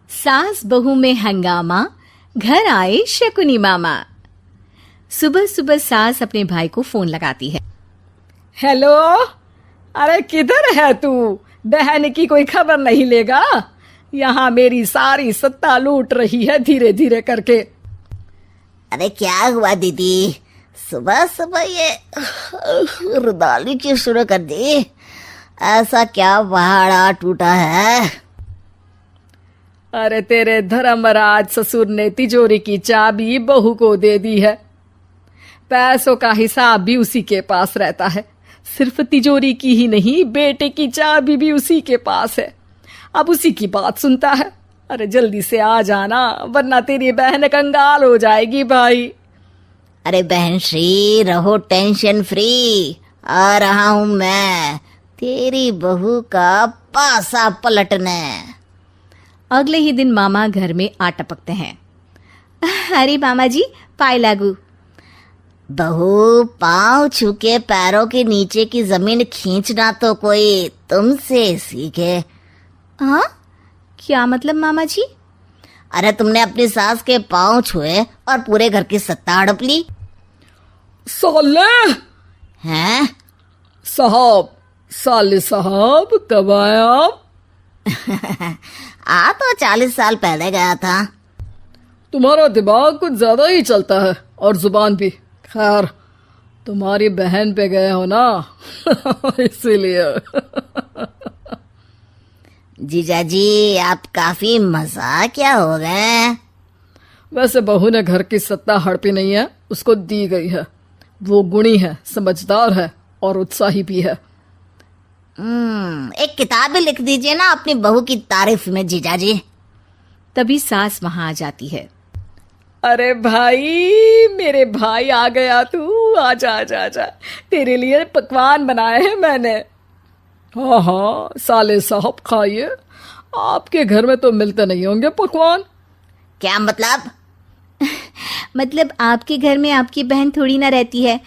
सास बहू में हंगामा, घर आए शकुनी मामा। सुबह सुबह सास अपने भाई को फोन लगाती है। हेलो, अरे किधर है तू? बहन की कोई खबर नहीं लेगा? यहाँ मेरी सारी सत्ता लूट रही है धीरे धीरे करके। अरे क्या हुआ दीदी, सुबह सुबह ये रुदाली क्यों शुरू कर दी? ऐसा क्या पहाड़ा टूटा है? अरे तेरे धर्मराज ससुर ने तिजोरी की चाबी बहू को दे दी है। पैसों का हिसाब भी उसी के पास रहता है। सिर्फ तिजोरी की ही नहीं, बेटे की चाबी भी उसी के पास है। अब उसी की बात सुनता है। अरे जल्दी से आ जाना, वरना तेरी बहन कंगाल हो जाएगी भाई। अरे बहन श्री, रहो टेंशन फ्री, आ रहा हूं मैं तेरी बहू का पासा पलटने। अगले ही दिन मामा घर में आ टपकते हैं। अरे मामा जी, पाए लागू। बहू, पाँव छू के पैरों के नीचे की जमीन खींचना तो कोई तुमसे सीखे। हाँ, क्या मतलब मामा जी? अरे तुमने अपनी सास के पाँव छुए और पूरे घर की सत्ता हड़प ली। साले हैं? साले साहब कब आए आप? आ तो 40 साल पहले गया था। तुम्हारा दिमाग कुछ ज्यादा ही चलता है और जुबान भी। खैर, तुम्हारी बहन पे गए हो ना इसीलिए। जीजाजी, आप काफी मजाकिया हो गए। वैसे बहू ने घर की सत्ता हड़पी नहीं है, उसको दी गई है। वो गुणी है, समझदार है और उत्साही भी है। एक किताब भी लिख दीजिए ना अपनी बहू की तारीफ में जीजाजी। तभी सास वहां आ जाती है। अरे भाई, मेरे भाई आ गया तू। आजा आजा आजा, तेरे लिए पकवान बनाए हैं मैंने। हाँ हाँ साले साहब, खाइए। आपके घर में तो मिलते नहीं होंगे पकवान। क्या मतलब? मतलब आपके घर में आपकी बहन थोड़ी ना रहती है,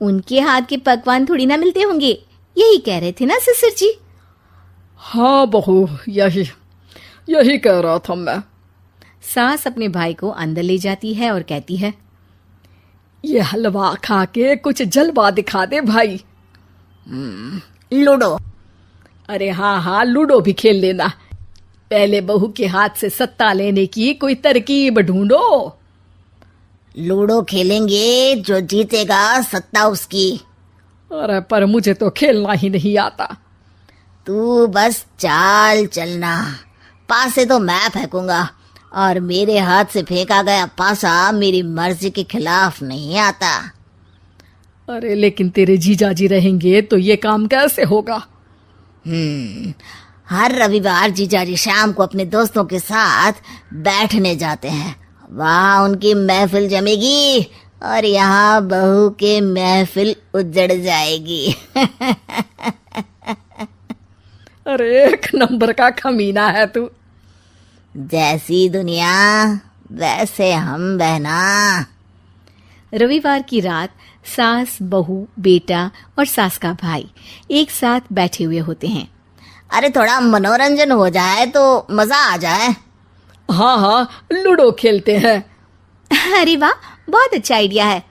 उनके हाथ के पकवान थोड़ी ना मिलते होंगे, यही कह रहे थे ना ससुर जी? हाँ बहू, यही कह रहा था मैं। सास अपने भाई को अंदर ले जाती है और कहती है, ये हलवा खा के कुछ जलवा दिखा दे भाई। लूडो? अरे हाँ हाँ, लूडो भी खेल लेना। पहले बहू के हाथ से सत्ता लेने की कोई तरकीब ढूंढो। लूडो खेलेंगे, जो जीतेगा सत्ता उसकी। अरे पर मुझे तो खेलना ही नहीं आता। तू बस चाल चलना, पासे तो मैं फेंकूंगा और मेरे हाथ से फेंका गया पासा मेरी मर्जी के खिलाफ नहीं आता। अरे लेकिन तेरे जीजाजी रहेंगे तो ये काम कैसे होगा? हर रविवार जीजाजी शाम को अपने दोस्तों के साथ बैठने जाते हैं। वहाँ उनकी महफिल जमेगी और यहाँ बहू के महफिल उजड़ जाएगी। अरे एक नंबर का कमीना है तू। जैसी दुनिया वैसे हम बहना। रविवार की रात सास, बहू, बेटा और सास का भाई एक साथ बैठे हुए होते हैं। अरे थोड़ा मनोरंजन हो जाए तो मजा आ जाए। हाँ हाँ, लूडो खेलते हैं। अरे वाह, बहुत अच्छा आइडिया है।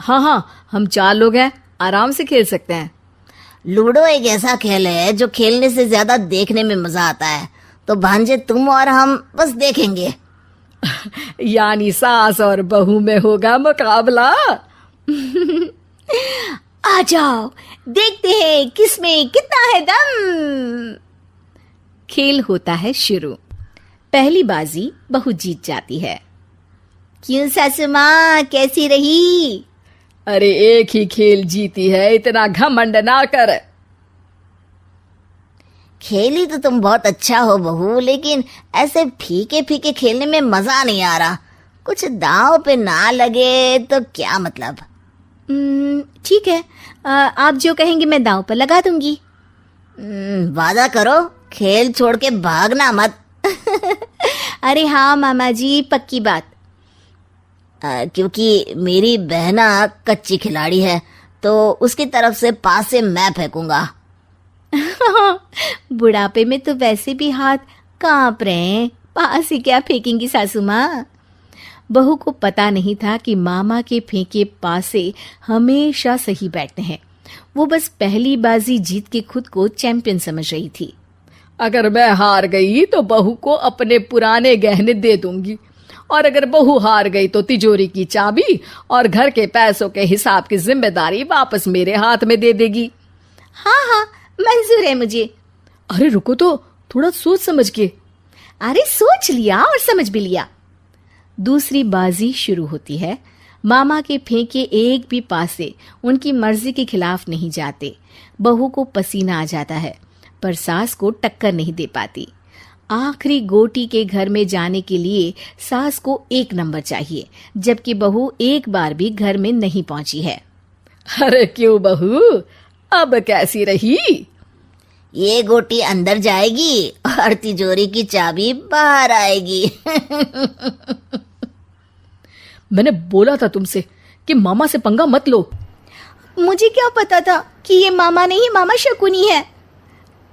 हाँ हाँ, हम 4 लोग हैं, आराम से खेल सकते हैं। लूडो एक ऐसा खेल है जो खेलने से ज्यादा देखने में मजा आता है। तो भांजे तुम और हम बस देखेंगे। यानी सास और बहू में होगा मुकाबला। आ जाओ, देखते हैं किसमें कितना है दम। खेल होता है शुरू। पहली बाजी बहू जीत जाती है। क्यों सासू माँ, कैसी रही? अरे एक ही खेल जीती है, इतना घमंड ना कर। खेली तो तुम बहुत अच्छा हो बहू, लेकिन ऐसे फीके फीके खेलने में मजा नहीं आ रहा। कुछ दांव पे ना लगे तो क्या मतलब? ठीक है, आप जो कहेंगे मैं दांव पर लगा दूंगी। वादा करो, खेल छोड़ के भागना मत। अरे हाँ मामा जी, पक्की बात। क्योंकि मेरी बहना कच्ची खिलाड़ी है, तो उसकी तरफ से पास से मैं फेंकूंगा। बुढ़ापे में तो वैसे भी हाथ कांप रहे हैं, पास ही क्या फेंकेंगी सासू माँ। बहू को पता नहीं था कि मामा के फेंके पासे हमेशा सही बैठते हैं। वो बस पहली बाजी जीत के खुद को चैंपियन समझ रही थी। अगर मैं हार गई तो बहू को अपने पुराने गहने दे दूंगी, और अगर बहू हार गई तो तिजोरी की चाबी और घर के पैसों के हिसाब की जिम्मेदारी वापस मेरे हाथ में दे देगी। हाँ हाँ, मंजूर है मुझे। अरे रुको तो, थोड़ा सोच समझ के। अरे सोच लिया और समझ भी लिया। दूसरी बाजी शुरू होती है। मामा के फेंके एक भी पासे उनकी मर्जी के खिलाफ नहीं जाते। बहू को पसीना आ जाता है, पर सास को टक्कर नहीं दे पाती। आखिरी गोटी के घर में जाने के लिए सास को 1 नंबर चाहिए, जबकि बहू एक बार भी घर में नहीं पहुंची है। अरे क्यों बहू, अब कैसी रही? ये गोटी अंदर जाएगी और तिजोरी की चाबी बाहर आएगी। मैंने बोला था तुमसे कि मामा से पंगा मत लो। मुझे क्या पता था कि ये मामा नहीं, मामा शकुनी है।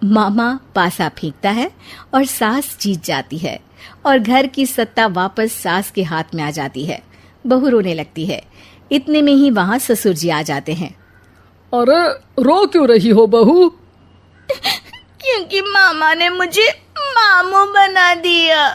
मामा पासा फेंकता है और सास जीत जाती है और घर की सत्ता वापस सास के हाथ में आ जाती है। बहू रोने लगती है। इतने में ही वहां ससुर जी आ जाते हैं। अरे रो क्यों रही हो बहू? क्योंकि मामा ने मुझे मामू बना दिया।